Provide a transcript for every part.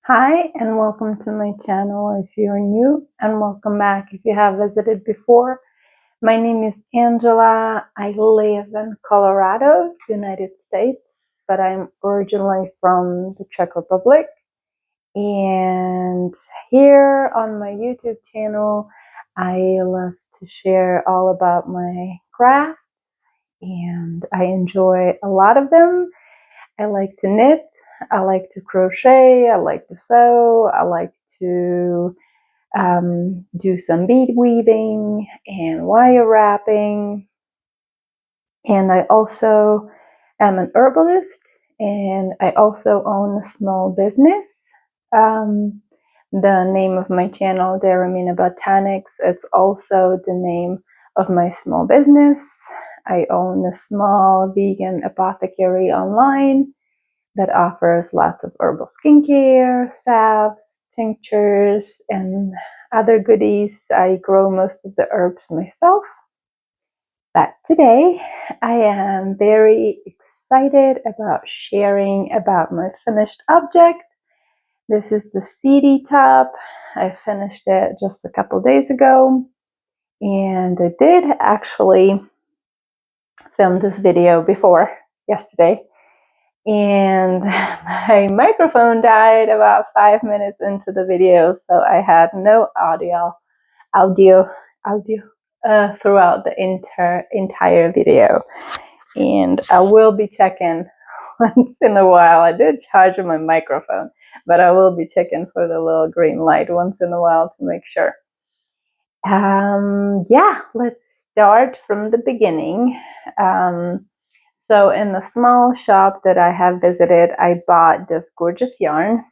Hi and welcome to my channel if you're new, and welcome back if you have visited before. My name is Angela. I live in Colorado, United States, but I'm originally from the Czech Republic. And here on my YouTube channel, I love to share all about my crafts, and I enjoy a lot of them. I like to knit, I like to crochet, I like to sew, I like to do some bead weaving and wire wrapping. And I also am an herbalist, and I also own a small business. The name of my channel, Daramina Botanics, it's also the name of my small business. I own a small vegan apothecary online that offers lots of herbal skincare, salves, tinctures, and other goodies. I grow most of the herbs myself. But today I am very excited about sharing about my finished object. This is the SeedyTop. I finished it just a couple days ago, and I did actually film this video before yesterday. And my microphone died about 5 minutes into the video, so I had no audio throughout the entire video. And I will be checking once in a while. I did charge my microphone, but I will be checking for the little green light once in a while to make sure. Yeah, let's start from the beginning. So in the small shop that I have visited, I bought this gorgeous yarn.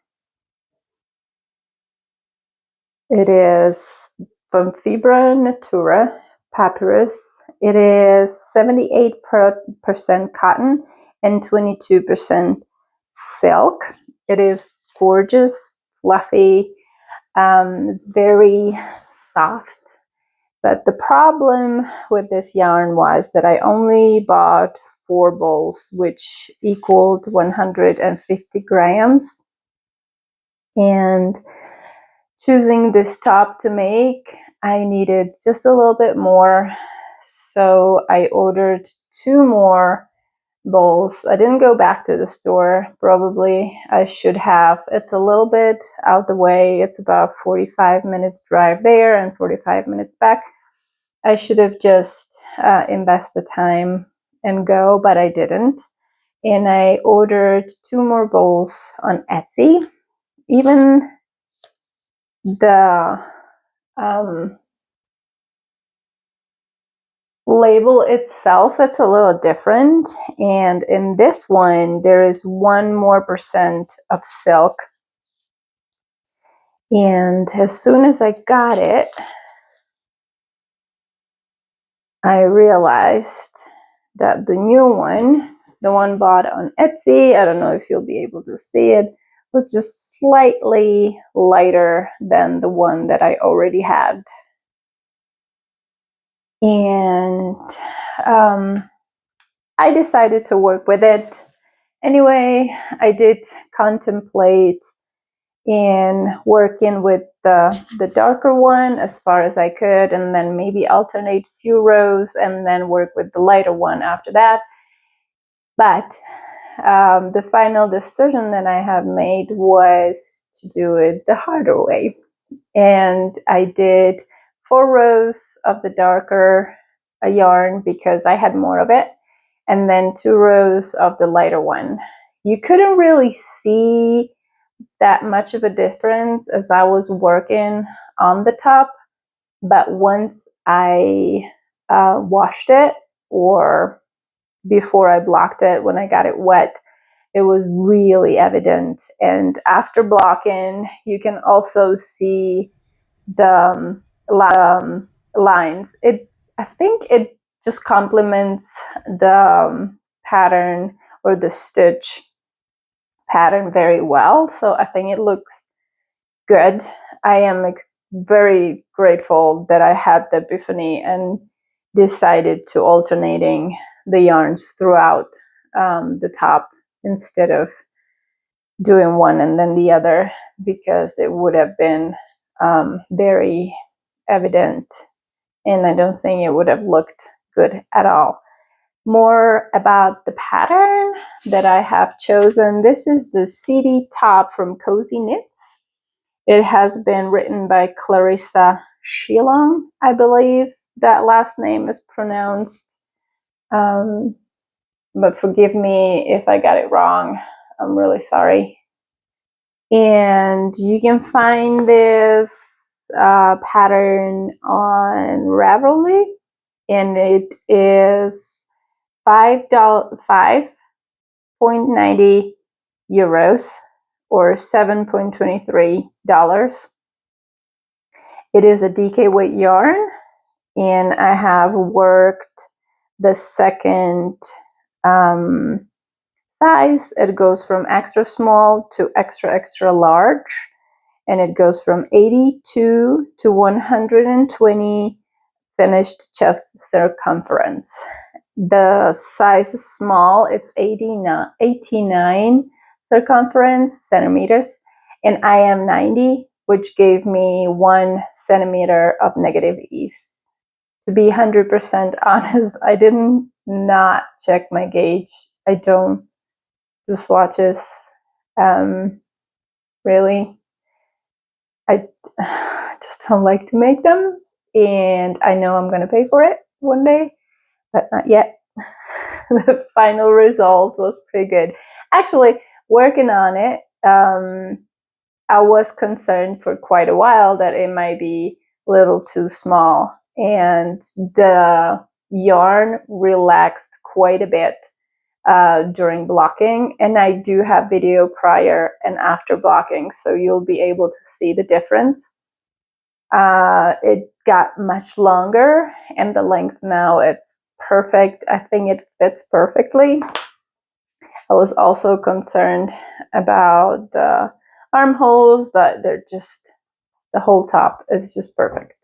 It is from Fibra Natura Papyrus. It is 78% cotton and 22% silk. It is gorgeous, fluffy, very soft. But the problem with this yarn was that I only bought 4 bowls, which equaled 150 grams. And choosing this top to make, I needed just a little bit more. So I ordered 2 more bowls. I didn't go back to the store. Probably I should have. It's a little bit out the way. It's about 45 minutes drive there and 45 minutes back. I should have just invest the time and go, but I didn't. And I ordered 2 more bowls on Etsy. Even the label itself, it's a little different. And in this one, there is 1% more of silk. And as soon as I got it, I realized that the new one, the one bought on Etsy, I don't know if you'll be able to see it, was just slightly lighter than the one that I already had. And I decided to work with it. Anyway, I did contemplate in working with the darker one as far as I could, and then maybe alternate few rows and then work with the lighter one after that. But the final decision that I have made was to do it the harder way. And I did 4 rows of the darker yarn because I had more of it, and then 2 rows of the lighter one. You couldn't really see that much of a difference as I was working on the top, but once I washed it, or before I blocked it, when I got it wet, it was really evident. And after blocking, you can also see the lines. I think it just complements the pattern or the stitch pattern very well. So I think it looks good. I am very grateful that I had the epiphany and decided to alternating the yarns throughout the top instead of doing one and then the other, because it would have been very evident, and I don't think it would have looked good at all. More about the pattern that I have chosen. This is the SeedyTop from Cozy Knits. It has been written by Clarissa Schellong, I believe that last name is pronounced. But forgive me if I got it wrong. I'm really sorry. And you can find this pattern on Ravelry, and it is €5.90 or $7.23. It is a DK weight yarn, and I have worked the second size. It goes from extra small to extra large, and it goes from 82 to 120 finished chest circumference. The size is small, it's 89 circumference centimeters, and I am 90, which gave me 1 centimeter of negative ease. To be 100% honest, I didn't not check my gauge. I don't do swatches. Really, I just don't like to make them, and I know I'm gonna pay for it one day, but not yet. The final result was pretty good. Actually, working on it, I was concerned for quite a while that it might be a little too small, and the yarn relaxed quite a bit during blocking, and I do have video prior and after blocking, so you'll be able to see the difference. It got much longer, and the length now it's perfect. I think it fits perfectly. I was also concerned about the armholes, but they're just, the whole top is just perfect.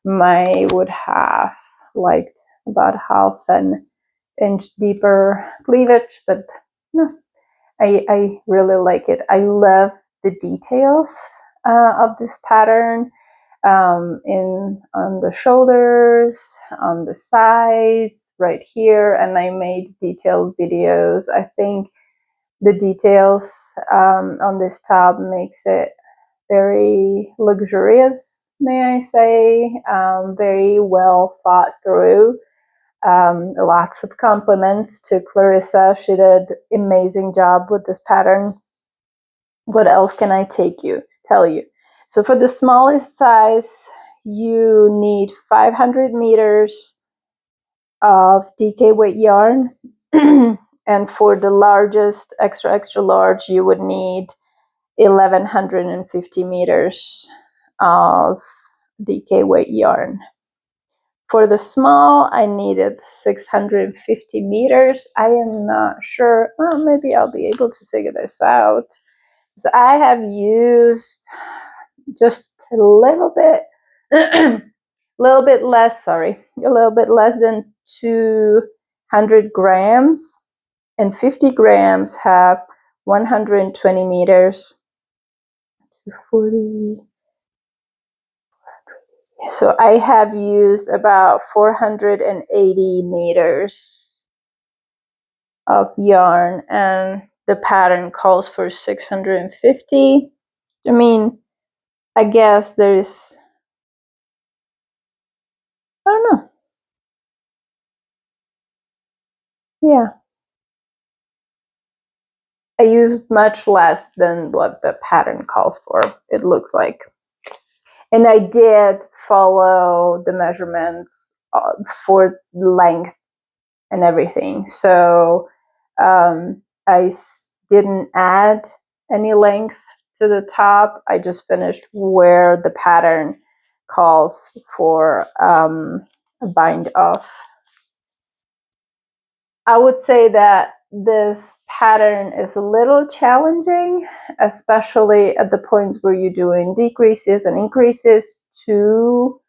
I would have liked about half an inch deeper cleavage, but no, I really like it. I love the details of this pattern. On the shoulders, on the sides, right here, and I made detailed videos. I think the details on this top makes it very luxurious, may I say, very well thought through. Lots of compliments to Clarissa. She did an amazing job with this pattern. What else can I tell you? So for the smallest size, you need 500 meters of DK weight yarn. And for the largest, extra large, you would need 1150 meters of DK weight yarn. For the small, I needed 650 meters. I am not sure. Well, maybe I'll be able to figure this out. So I have used just a little bit, a little bit less than 200 grams, and 50 grams have 120 meters. 40. So I have used about 480 meters of yarn, and the pattern calls for 650. I mean, I guess there's, I don't know. Yeah. I used much less than what the pattern calls for, it looks like. And I did follow the measurements for length and everything. So I didn't add any length to the top. I just finished where the pattern calls for a bind off. I would say that this pattern is a little challenging, especially at the points where you're doing decreases and increases to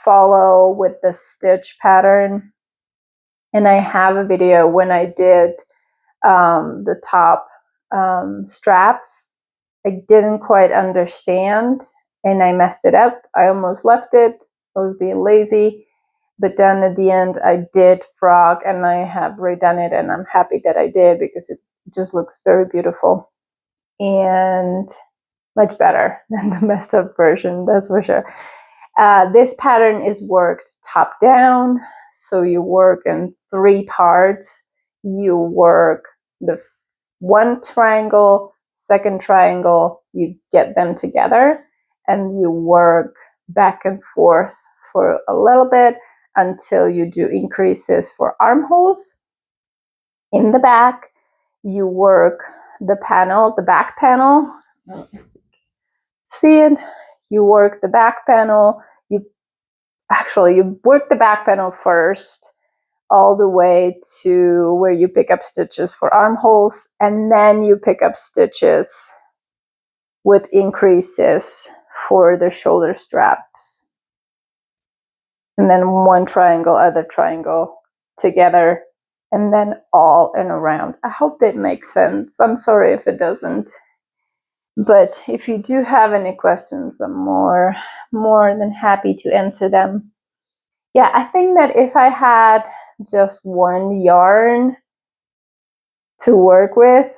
follow with the stitch pattern. And I have a video when I did the top straps. I didn't quite understand and I messed it up. I almost left it. I was being lazy. But then at the end, I did frog and I have redone it, and I'm happy that I did because it just looks very beautiful and much better than the messed up version, that's for sure. This pattern is worked top down, so you work in 3 parts. You work the one triangle, second triangle, you get them together, and you work back and forth for a little bit until you do increases for armholes. In the back, you work the panel, the back panel. See it? You work the back panel. You work the back panel first, all the way to where you pick up stitches for armholes, and then you pick up stitches with increases for the shoulder straps. And then one triangle, other triangle together, and then all and around. I hope that makes sense. I'm sorry if it doesn't. But if you do have any questions, I'm more than happy to answer them. Yeah, I think that if I had just one yarn to work with,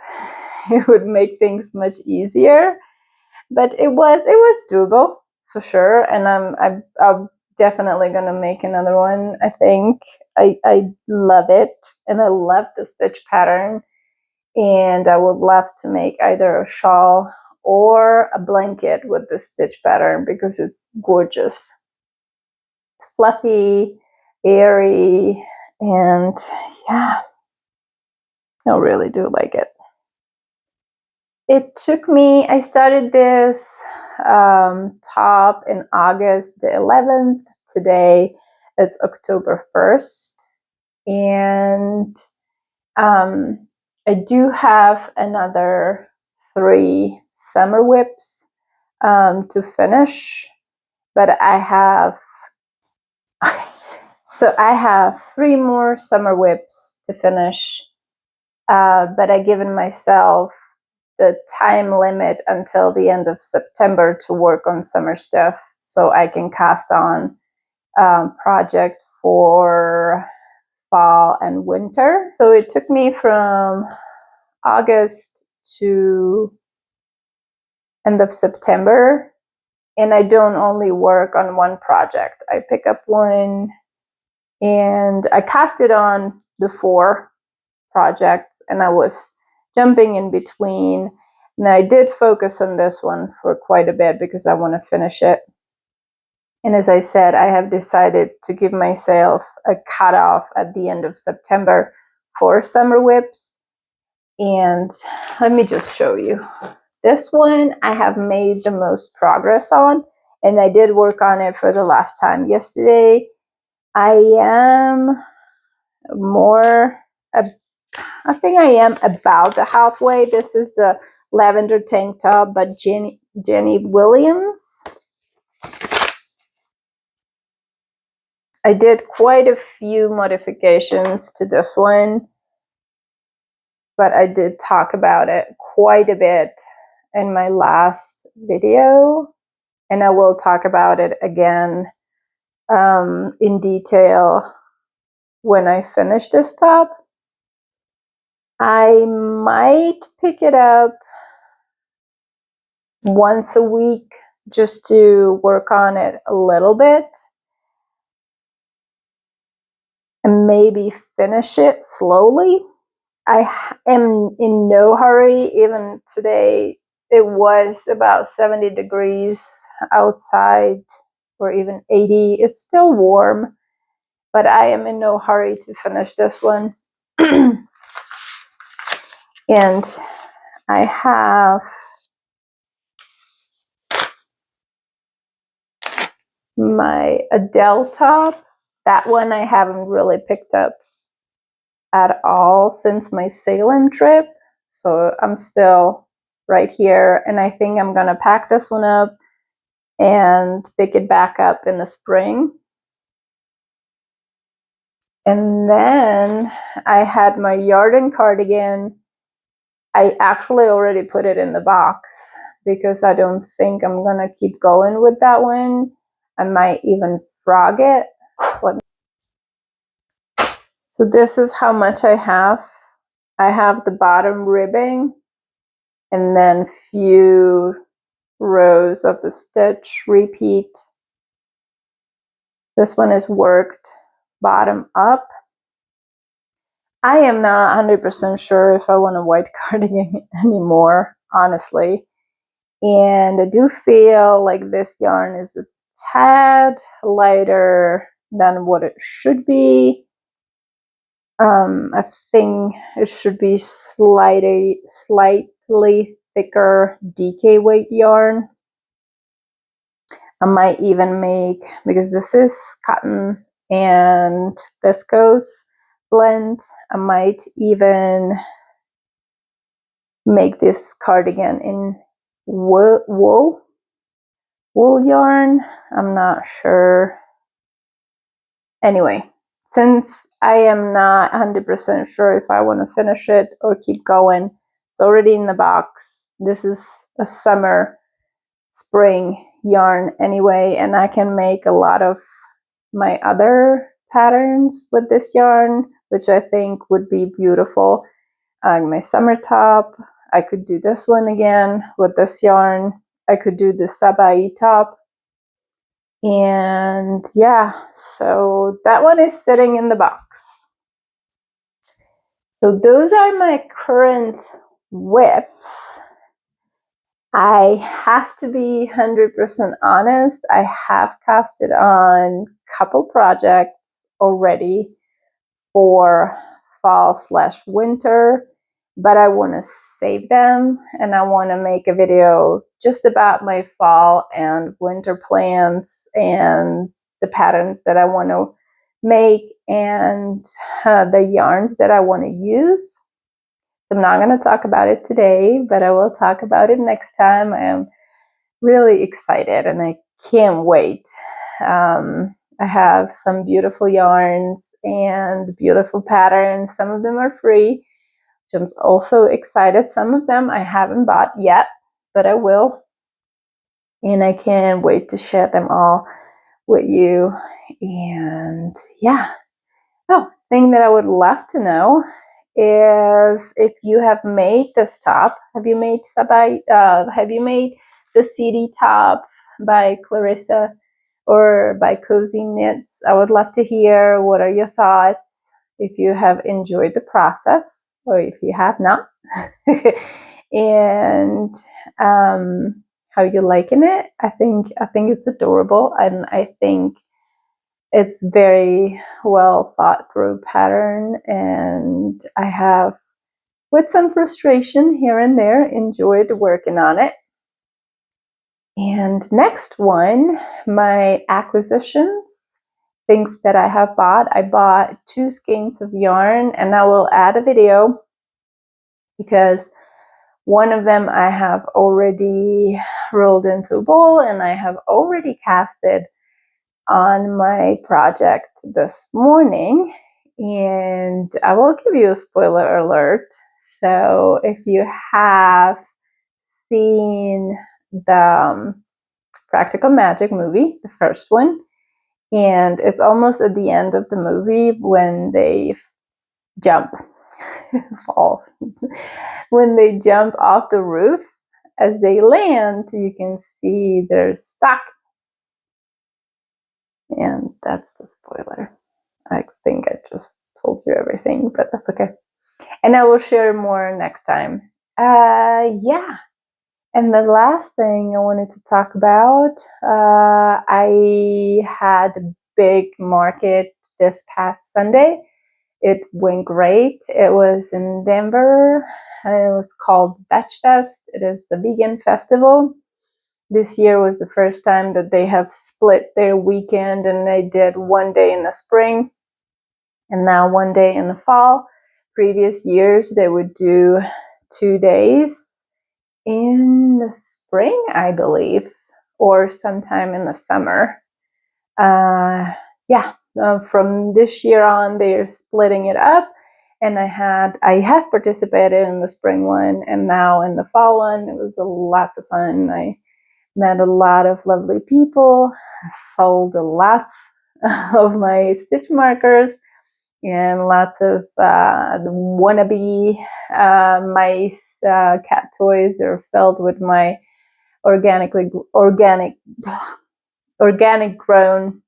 it would make things much easier. But it was doable for sure, and I'm definitely gonna make another one. I think I love it, and I love the stitch pattern, and I would love to make either a shawl or a blanket with the stitch pattern because it's gorgeous. It's fluffy, airy, and yeah, I really do like it. It took me, I started this top in August the 11th. Today it's October 1st. And I do have another 3 summer WIPS to finish. But I have 3 more summer WIPS to finish. But I've given myself the time limit until the end of September to work on summer stuff, so I can cast on project for fall and winter. So it took me from August to end of September, and I don't only work on one project. I pick up one and I cast it on the 4 projects, and I was jumping in between. And I did focus on this one for quite a bit because I want to finish it. And as I said, I have decided to give myself a cutoff at the end of September for summer WIPS. And let me just show you. This one I have made the most progress on, and I did work on it for the last time yesterday. I think I am about the halfway. This is the Lavender tank top by Jenny Williams. I did quite a few modifications to this one, but I did talk about it quite a bit in my last video, and I will talk about it again in detail when I finish this top. I might pick it up once a week just to work on it a little bit and maybe finish it slowly. I am in no hurry. Even today, it was about 70 degrees outside, or even 80. It's still warm, but I am in no hurry to finish this one. And I have my Odele top. That one I haven't really picked up at all since my Salem trip. So I'm still right here, and I think I'm gonna pack this one up and pick it back up in the spring. And then I had my Yarden cardigan I actually already put it in the box because I don't think I'm gonna keep going with that one. I might even frog it. So this is how much I have. I have the bottom ribbing and then few rows of the stitch repeat. This one is worked bottom up. I am not 100% sure if I want a white cardigan anymore, honestly. And I do feel like this yarn is a tad lighter than what it should be. I think it should be slightly thicker DK weight yarn. I might even make, because this is cotton and viscose blend, I might even make this cardigan in wool yarn. I'm not sure. Anyway, since I am not 100% sure if I want to finish it or keep going, it's already in the box. This is a summer, spring yarn anyway, and I can make a lot of my other patterns with this yarn, which I think would be beautiful. My summer top, I could do this one again with this yarn. I could do the SeedyTop. And yeah, so that one is sitting in the box. So those are my current WIPs. I have to be 100% honest. I have casted on a couple projects already for fall/winter, but I want to save them and I want to make a video just about my fall and winter plans and the patterns that I want to make and the yarns that I want to use. I'm not going to talk about it today, but I will talk about it next time. I am really excited and I can't wait. I have some beautiful yarns and beautiful patterns. Some of them are free, which I'm also excited. Some of them I haven't bought yet, but I will. And I can't wait to share them all with you. And yeah. Oh, thing that I would love to know is if you have made this top. Have you made the SeedyTop by Clarissa or by Cozy Knits? I would love to hear what are your thoughts, if you have enjoyed the process or if you have not, and how you liking it. I think it's adorable, and I think it's very well thought through pattern, and I have, with some frustration here and there, enjoyed working on it. And next one, my acquisitions, things that I have bought. I bought 2 skeins of yarn, and I will add a video because one of them I have already rolled into a bowl and I have already casted on my project this morning, and I will give you a spoiler alert. So if you have seen the Practical Magic movie, the first one, and it's almost at the end of the movie when they jump fall when they jump off the roof, as they land you can see they're stuck, and that's the spoiler. I think I just told you everything, but that's okay. And I will share more next time. Yeah. And the last thing I wanted to talk about, I had a big market this past Sunday. It went great. It was in Denver. It was called VegFest. It is the vegan festival. This year was the first time that they have split their weekend, and they did one day in the spring and now one day in the fall. Previous years, they would do 2 days in the spring, I believe, or sometime in the summer. From this year on, they're splitting it up, And I have participated in the spring one, and now in the fall one. It was a lot of fun. I met a lot of lovely people, sold lots of my stitch markers, and lots of wannabe mice cat toys are filled with my organic grown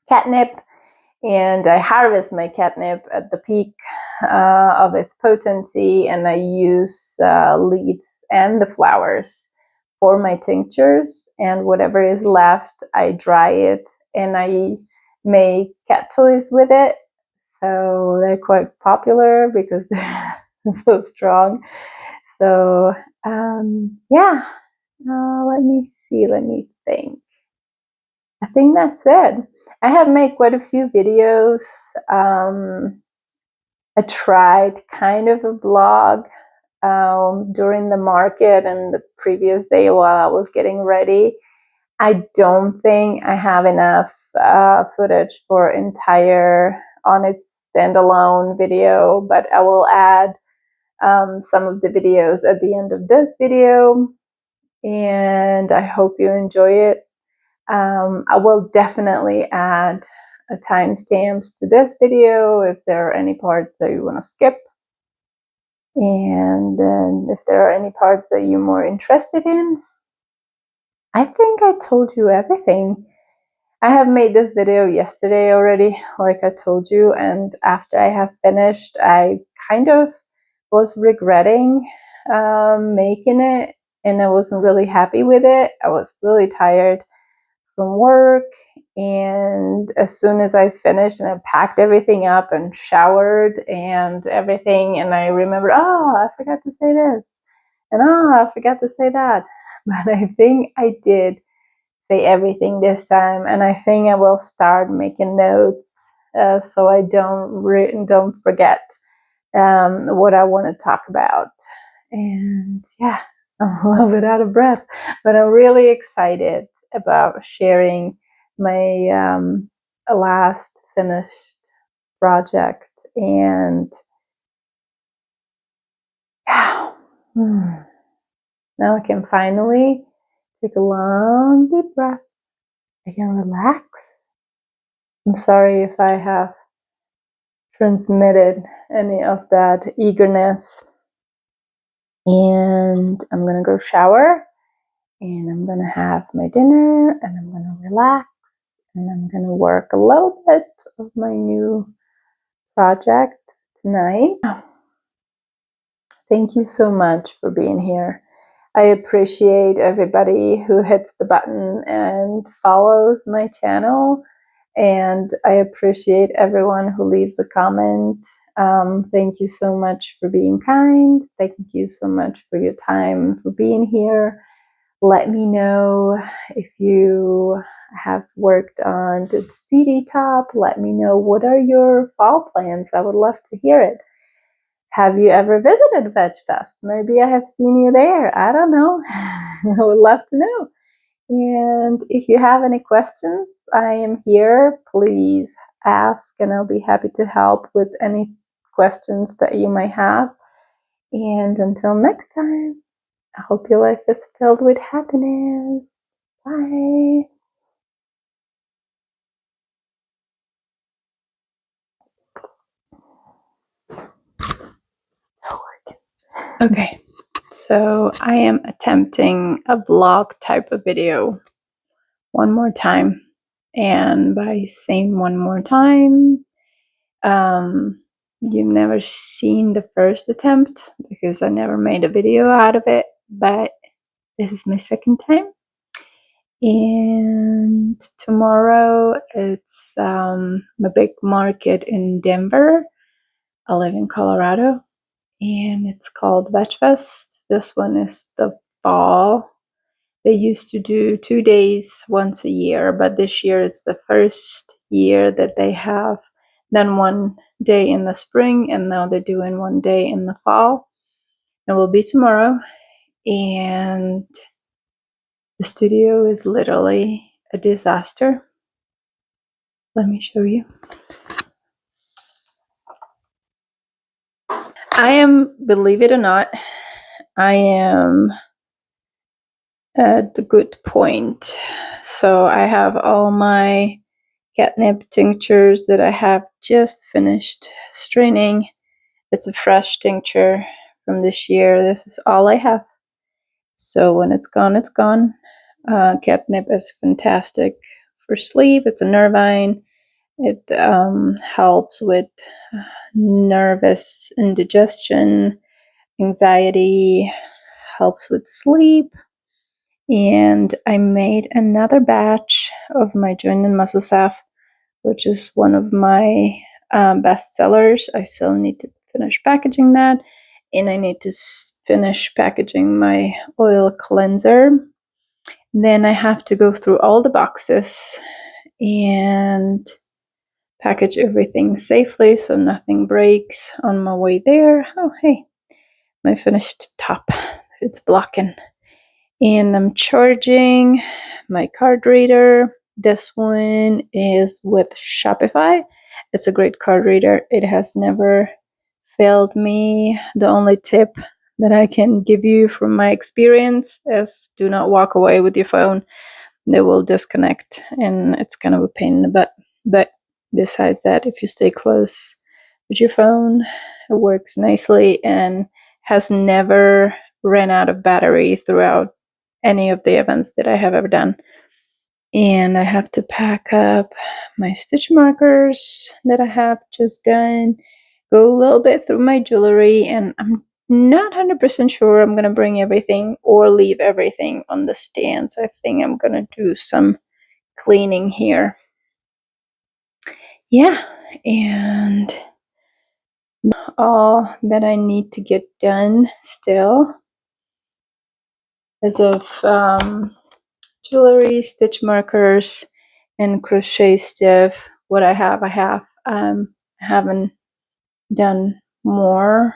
catnip. And I harvest my catnip at the peak of its potency, and I use leaves and the flowers for my tinctures, and whatever is left I dry it and I make cat toys with it. So they're quite popular because they're so strong. So yeah, let me think. I think that's it. I have made quite a few videos. I tried kind of a blog during the market and the previous day while I was getting ready. I don't think I have enough footage for entire on its standalone video, but I will add some of the videos at the end of this video, and I hope you enjoy it. I will definitely add timestamps to this video if there are any parts that you want to skip, and then if there are any parts that you're more interested in. I think I told you everything. I have made this video yesterday already, like I told you, and after I have finished, I kind of was regretting making it, and I wasn't really happy with it. I was really tired from work, and as soon as I finished and I packed everything up and showered and everything, and I remembered, oh, I forgot to say this, and oh, I forgot to say that. But I think I did say everything this time, and I think I will start making notes so I don't forget what I want to talk about. And yeah, I'm a little bit out of breath, but I'm really excited about sharing my last finished project. And yeah, now I can finally take a long deep breath. I can relax. I'm sorry if I have transmitted any of that eagerness. And I'm gonna go shower, and I'm gonna have my dinner, and I'm gonna relax, and I'm gonna work a little bit of my new project tonight. Thank you so much for being here. I appreciate everybody who hits the button and follows my channel, and I appreciate everyone who leaves a comment. Thank you so much for being kind. Thank you so much for your time, for being here. Let me know if you have worked on the SeedyTop. Let me know, what are your fall plans? I would love to hear it. Have you ever visited VegFest? Maybe I have seen you there. I don't know. I would love to know. And if you have any questions, I am here. Please ask, and I'll be happy to help with any questions that you might have. And until next time, I hope your life is filled with happiness. Bye. Okay, so I am attempting a vlog type of video one more time. And by saying one more time, you've never seen the first attempt because I never made a video out of it, but this is my second time. And tomorrow it's a big market in Denver. I live in Colorado, and it's called VegFest. This one is the fall. They used to do 2 days once a year, but this year it's the first year that they have done 1 day in the spring, and now they're doing 1 day in the fall. It will be tomorrow, and the studio is literally a disaster. Let me show you. I am, believe it or not, I am at the good point. So I have all my catnip tinctures that I have just finished straining. It's a fresh tincture from this year. This is all I have. So when it's gone, it's gone. Catnip is fantastic for sleep. It's a nervine. It helps with nervous indigestion, anxiety, helps with sleep. And I made another batch of my joint and muscle salve, which is one of my best sellers. I still need to finish packaging that, and I need to finish packaging my oil cleanser. Then I have to go through all the boxes and package everything safely so nothing breaks on my way there. Oh, hey, my finished top. It's blocking. And I'm charging my card reader. This one is with Shopify. It's a great card reader. It has never failed me. The only tip that I can give you from my experience is do not walk away with your phone. They will disconnect, and it's kind of a pain in the butt. But besides that, if you stay close with your phone, it works nicely and has never ran out of battery throughout any of the events that I have ever done. And I have to pack up my stitch markers that I have just done, go a little bit through my jewelry, and I'm not 100% sure I'm going to bring everything or leave everything on the stands. I think I'm going to do some cleaning here. Yeah, and all that I need to get done still as of jewelry, stitch markers, and crochet stuff. What I have. I haven't done more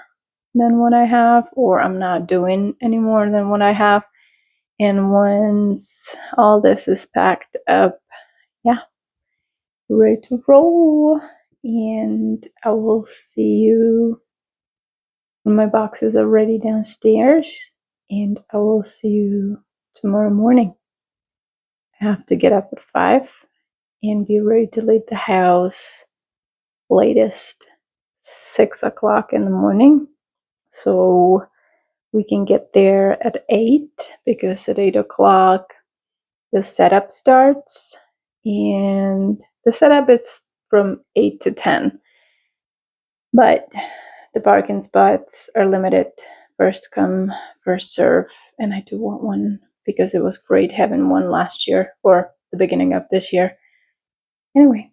than what I have, or I'm not doing any more than what I have. And once all this is packed up, yeah, ready to roll. And I will see you when my boxes are ready downstairs. And I will see you tomorrow morning. I have to get up at 5 and be ready to leave the house latest 6 o'clock in the morning. So we can get there at 8, because at 8 o'clock the setup starts, and the setup is from 8 to 10, but the parking spots are limited, first come first serve, and I do want one because it was great having one last year or the beginning of this year. Anyway,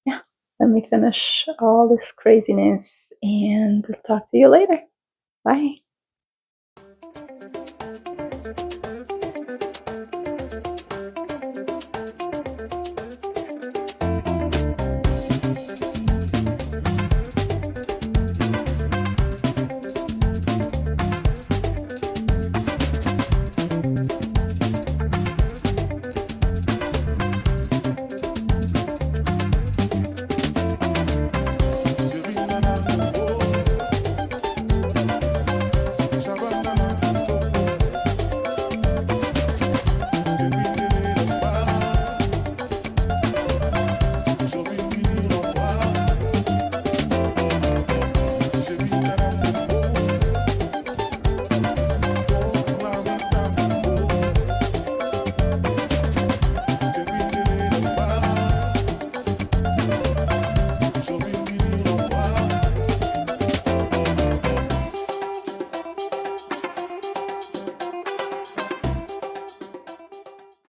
yeah, let me finish all this craziness and I'll talk to you later. Bye.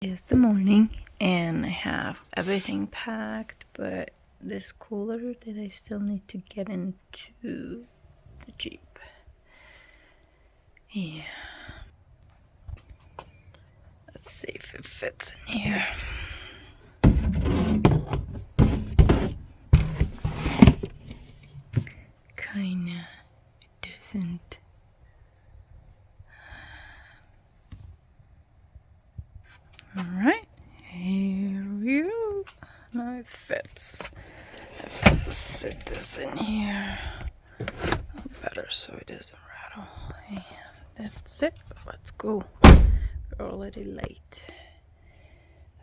It's the morning and I have everything packed, but this cooler that I still need to get into the Jeep. Yeah. Let's see if it fits in here. Kinda doesn't. Alright, here we go. Now it fits. I have to sit this in here. together so it doesn't rattle. And that's it. Let's go. We're already late.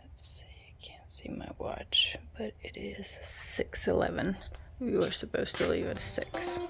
Let's see. I can't see my watch, but it is 6:11. We were supposed to leave at 6.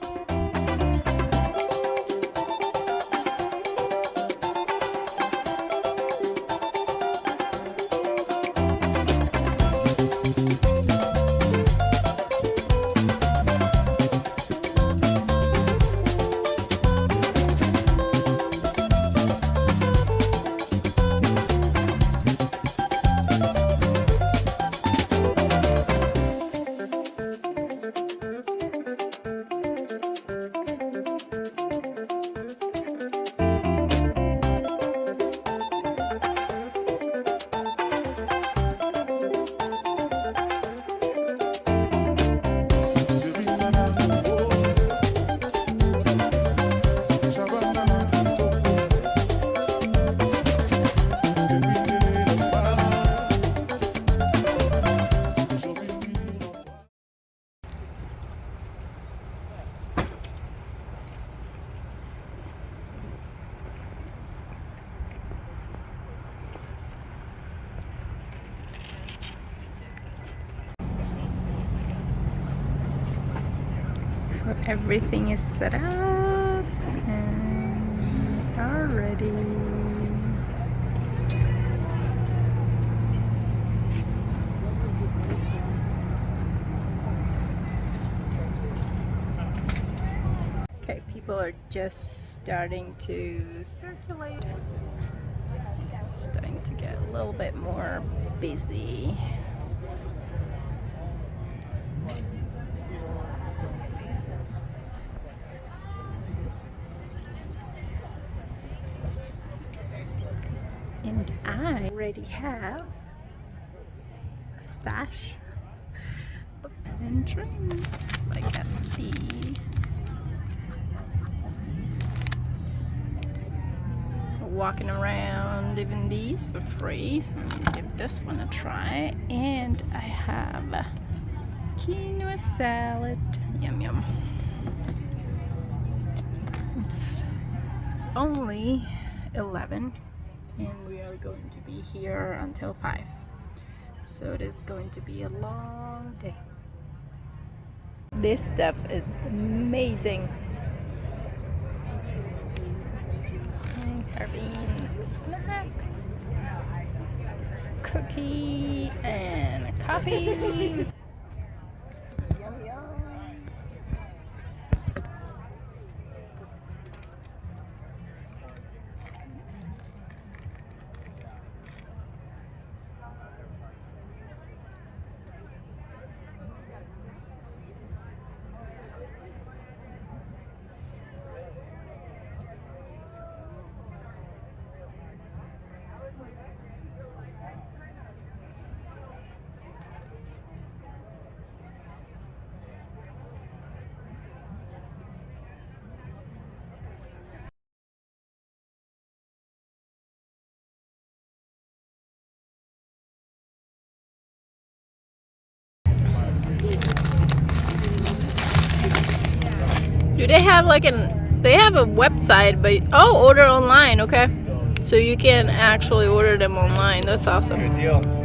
So everything is set up and we are ready. Okay, people are just starting to circulate. It's starting to get a little bit more busy. And I already have a stash and drinks. I got these. Walking around even these for free. So I'm gonna give this one a try. And I have quinoa salad. Yum yum. It's only 11. And we are going to be here until 5. So it is going to be a long day. This stuff is amazing. Carving snack, cookie, and coffee. Yum yum. Do they have like they have a website, but order online, okay? So you can actually order them online. That's awesome. Good deal.